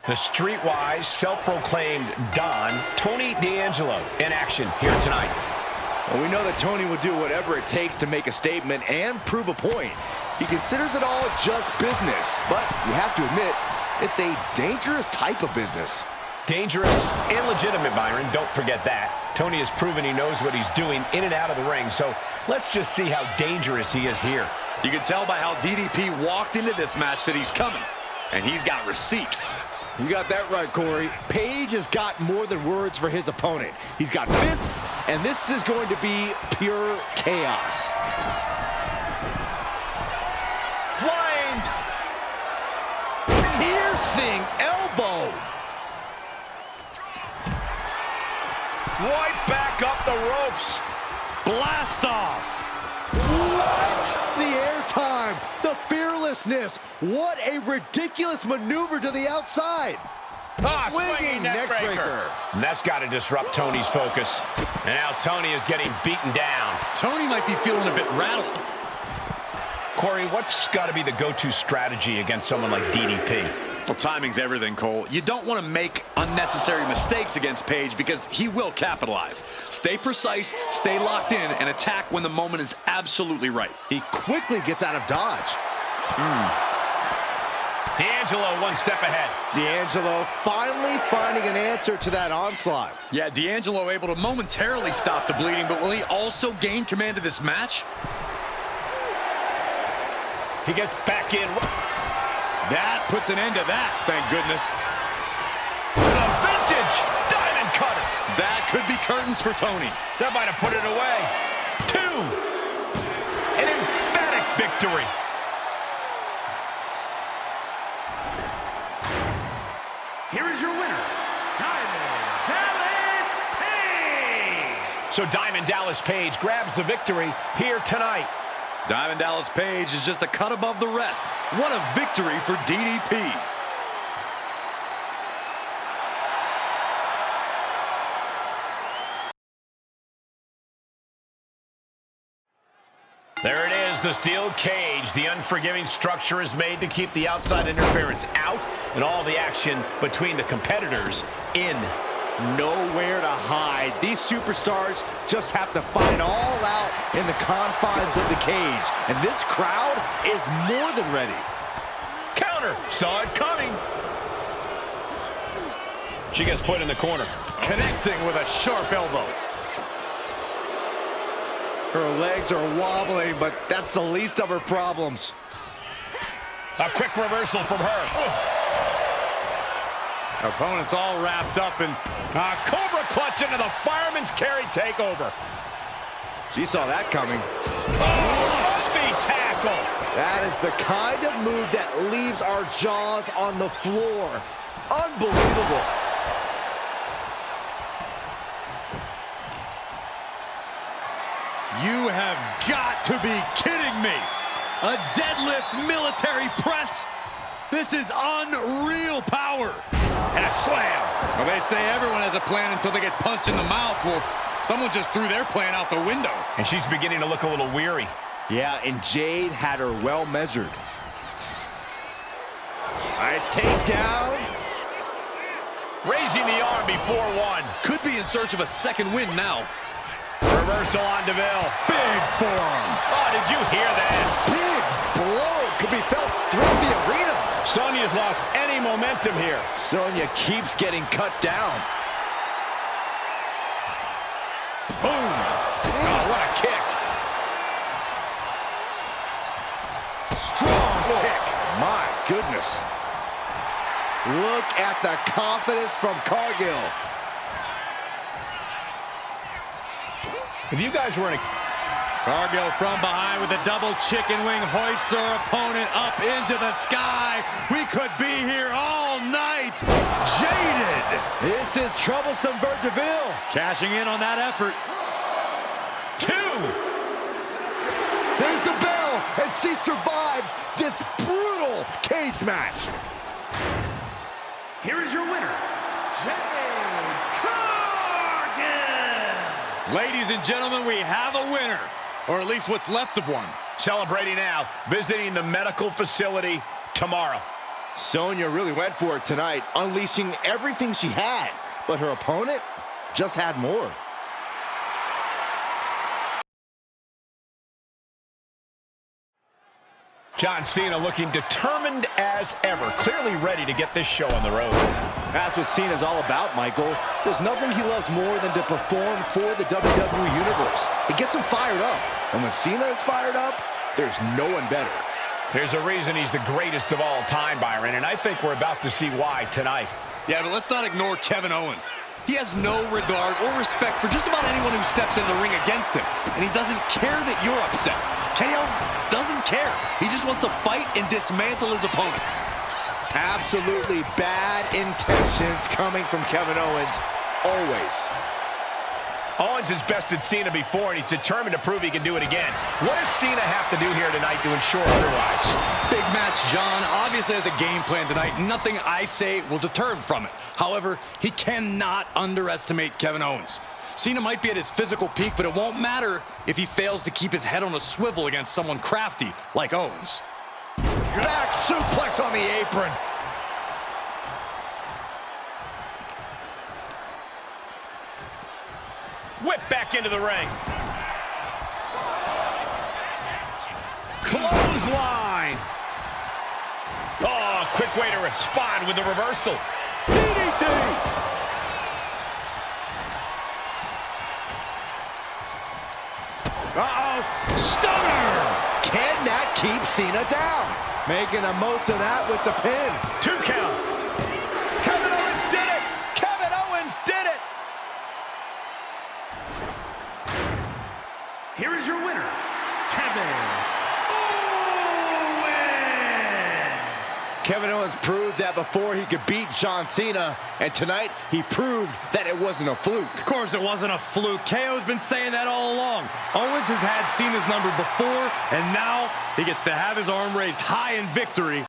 The streetwise, self-proclaimed Don, Tony D'Angelo, in action here tonight. Well, we know that Tony will do whatever it takes to make a statement and prove a point. He considers it all just business, but you have to admit, it's a dangerous type of business. Dangerous and legitimate, Byron. Don't forget that. Tony has proven he knows what he's doing in and out of the ring, so let's just see how dangerous he is here. You can tell by how DDP walked into this match that he's coming, and he's got receipts. You got that right, Corey. Page has got more than words for his opponent. He's got fists, and this is going to be pure chaos. Flying! Piercing elbow! Right back up the ropes. Blast off! What? The airtime, the fearlessness. What a ridiculous maneuver to the outside. Swinging neck breaker. And that's got to disrupt Tony's focus. And now Tony is getting beaten down. Tony might be feeling a bit rattled. Corey, what's got to be the go-to strategy against someone like DDP? Well, timing's everything, Cole. You don't want to make unnecessary mistakes against Page because he will capitalize. Stay precise, stay locked in, and attack when the moment is absolutely right. He quickly gets out of dodge. D'Angelo one step ahead. D'Angelo finally finding an answer to that onslaught. Yeah, D'Angelo able to momentarily stop the bleeding, but will he also gain command of this match? He gets back in. That puts an end to that, thank goodness. A vintage diamond cutter. That could be curtains for Tony. That might have put it away. 2. An emphatic victory. Here is your winner, Diamond Dallas Page. So Diamond Dallas Page grabs the victory here tonight. Diamond Dallas Page is just a cut above the rest. What a victory for DDP. There it is, the steel cage. The unforgiving structure is made to keep the outside interference out and all the action between the competitors in. Nowhere to hide. These superstars just have to fight it all out in the confines of the cage. And this crowd is more than ready. Counter. Saw it coming. She gets put in the corner. Connecting with a sharp elbow. Her legs are wobbling, but that's the least of her problems. A quick reversal from her. Oof. Opponent's all wrapped up in A Cobra clutch into the fireman's carry takeover. She saw that coming. Musty tackle. That is the kind of move that leaves our jaws on the floor. Unbelievable. You have got to be kidding me. A deadlift military press. This is unreal power. And a slam. Well, they say everyone has a plan until they get punched in the mouth. Well, someone just threw their plan out the window. And she's beginning to look a little weary. Yeah, and Jade had her well measured. Nice takedown. Raising the arm before 1. Could be in search of a second win now. Reversal on DeVille. Big forearm. Oh, did you hear that? Big blow could be felt throughout the arena. Sonya's lost any momentum here. Sonya keeps getting cut down. Boom. Oh, what a kick. Strong kick. My goodness. Look at the confidence from Cargill. If you guys were in a... Cargill from behind with a double chicken wing, hoists her opponent up into the sky. We could be here all night. Jaded. This is troublesome for DeVille. Cashing in on that effort. 2. There's the bell, and she survives this brutal cage match. Here is your winner, Jade Cargill. Ladies and gentlemen, we have a winner. Or at least what's left of one. Celebrating now, visiting the medical facility tomorrow. Sonya really went for it tonight, unleashing everything she had. But her opponent just had more. John Cena looking determined as ever, clearly ready to get this show on the road. That's what Cena's all about, Michael. There's nothing he loves more than to perform for the WWE Universe. It gets him fired up. And when Cena is fired up, there's no one better. There's a reason he's the greatest of all time, Byron, and I think we're about to see why tonight. Yeah, but let's not ignore Kevin Owens. He has no regard or respect for just about anyone who steps in the ring against him. And he doesn't care that you're upset. KO doesn't care. He just wants to fight and dismantle his opponents. Absolutely bad intentions coming from Kevin Owens, always. Owens has bested Cena before, and he's determined to prove he can do it again. What does Cena have to do here tonight to ensure otherwise? Big match, John. Obviously has a game plan tonight. Nothing I say will deter him from it. However, he cannot underestimate Kevin Owens. Cena might be at his physical peak, but it won't matter if he fails to keep his head on a swivel against someone crafty like Owens. Back suplex on the apron. Whip back into the ring. Clothesline. Oh, quick way to respond with the reversal. DDT. Uh-oh. Stunner. Can that keep Cena down? Making the most of that with the pin. 2 count. Kevin Owens did it. Kevin Owens did it. Here is your winner, Kevin Owens. Kevin Owens proved that before he could beat John Cena, and tonight he proved that it wasn't a fluke. Of course it wasn't a fluke. KO's been saying that all along. Owens has had Cena's number before, and now he gets to have his arm raised high in victory.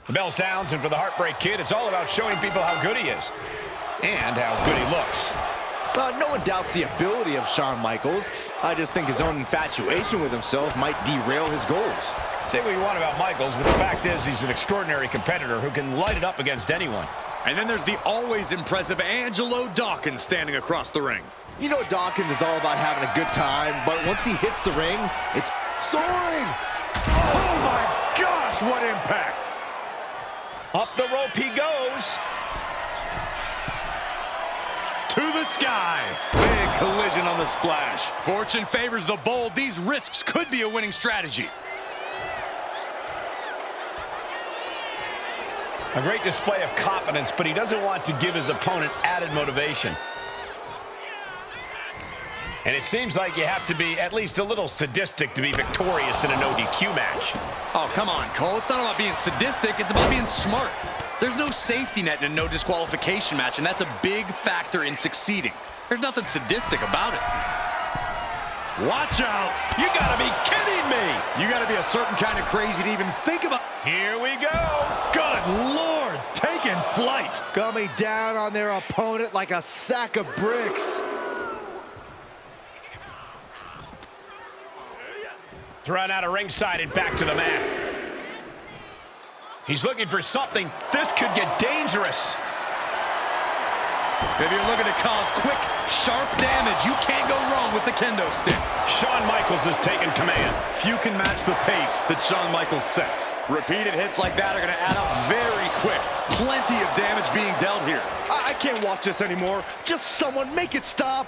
The bell sounds, and for the Heartbreak Kid, it's all about showing people how good he is and how good he looks. No one doubts the ability of Shawn Michaels. I just think his own infatuation with himself might derail his goals. Say what you want about Michaels, but the fact is he's an extraordinary competitor who can light it up against anyone. And then there's the always impressive Angelo Dawkins standing across the ring. You know Dawkins is all about having a good time, but once he hits the ring, it's soaring. Oh my gosh, what impact! Up the rope he goes. To the sky. Big collision on the splash. Fortune favors the bold. These risks could be a winning strategy. A great display of confidence, but he doesn't want to give his opponent added motivation. And it seems like you have to be at least a little sadistic to be victorious in a no DQ match. Oh, come on, Cole. It's not about being sadistic. It's about being smart. There's no safety net in a no disqualification match, and that's a big factor in succeeding. There's nothing sadistic about it. Watch out! You gotta be kidding me! You gotta be a certain kind of crazy to even think about. Here we go. Good Lord, taking flight. Coming down on their opponent like a sack of bricks. Thrown out of ringside and back to the mat. He's looking for something. This could get dangerous. If you're looking to cause quick, sharp damage, you can't go wrong with the kendo stick. Shawn Michaels has taken command. Few can match the pace that Shawn Michaels sets. Repeated hits like that are going to add up very quick. Plenty of damage being dealt here. I can't watch this anymore. Just someone make it stop.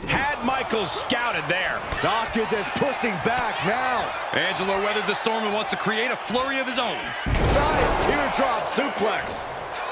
Had Michaels scouted there. Dawkins is pushing back now. Angelo weathered the storm and wants to create a flurry of his own. Nice teardrop suplex.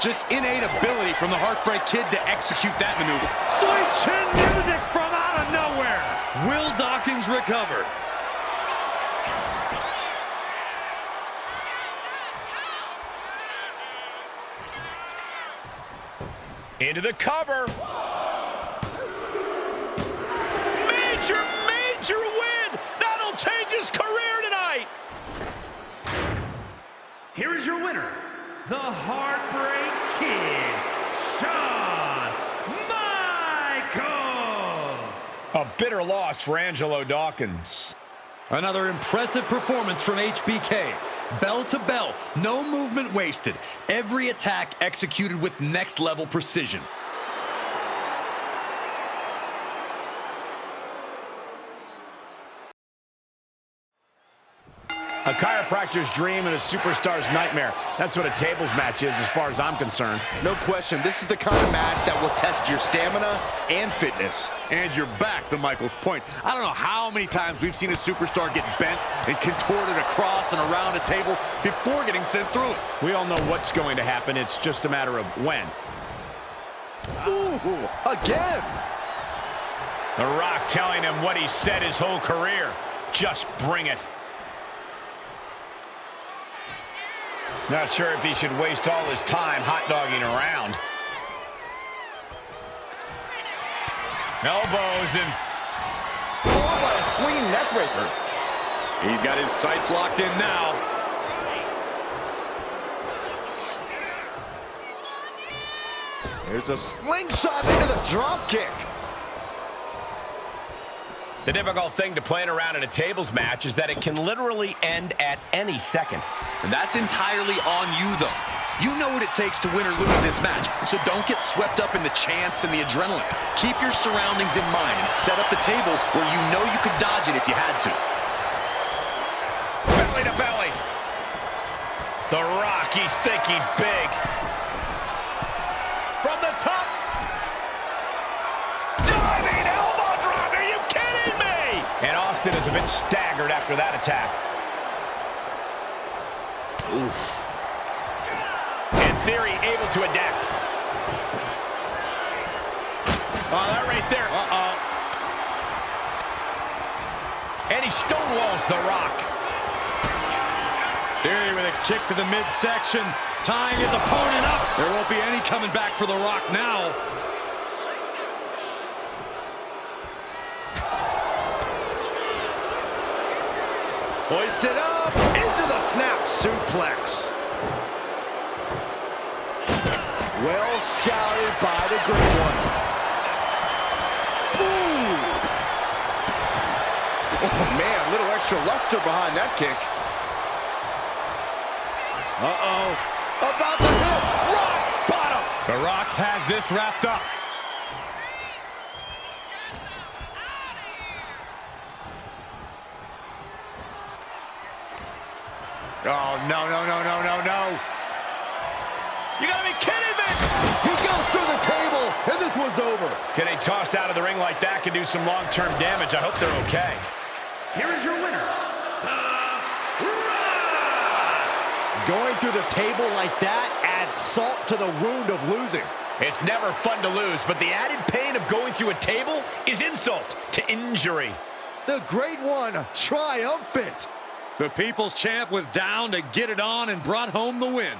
Just innate ability from the Heartbreak Kid to execute that maneuver. Sweet chin music from out of nowhere. Will Dawkins recover? Into the cover. Major win! That'll change his career tonight! Here is your winner, the Heartbreak Kid, Shawn Michaels. A bitter loss for Angelo Dawkins. Another impressive performance from HBK. Bell to bell, no movement wasted. Every attack executed with next-level precision. A chiropractor's dream and a superstar's nightmare. That's what a tables match is as far as I'm concerned. No question, this is the kind of match that will test your stamina and fitness. And you're back to Michael's point. I don't know how many times we've seen a superstar get bent and contorted across and around a table before getting sent through it. We all know what's going to happen. It's just a matter of when. Ooh, again. The Rock telling him what he said his whole career. Just bring it. Not sure if he should waste all his time hot-dogging around. Elbows and... Followed by a swinging neckbreaker. He's got his sights locked in now. There's a slingshot into the drop kick. The difficult thing to plan around in a tables match is that it can literally end at any second. And that's entirely on you, though. You know what it takes to win or lose this match, so don't get swept up in the chance and the adrenaline. Keep your surroundings in mind and set up the table where you know you could dodge it if you had to. Belly to belly. The Rock, he's thinking big. From the top. Diving elbow drop, are you kidding me? And Austin is a bit staggered after that attack. Oof. In theory, able to adapt. Oh, that right there. Uh-oh. And he stonewalls The Rock. Theory with a kick to the midsection, tying his opponent up. There won't be any coming back for The Rock now. Hoisted up into the snap suplex. Well scouted by the Great One. Ooh! Oh man, a little extra luster behind that kick. Uh-oh. About to hit rock bottom. The Rock has this wrapped up. Oh, no. You gotta be kidding me! He goes through the table, and this one's over. Getting tossed out of the ring like that can do some long-term damage. I hope they're okay. Here is your winner, The Rock! Going through the table like that adds salt to the wound of losing. It's never fun to lose, but the added pain of going through a table is insult to injury. The Great One triumphant. The People's Champ was down to get it on and brought home the win.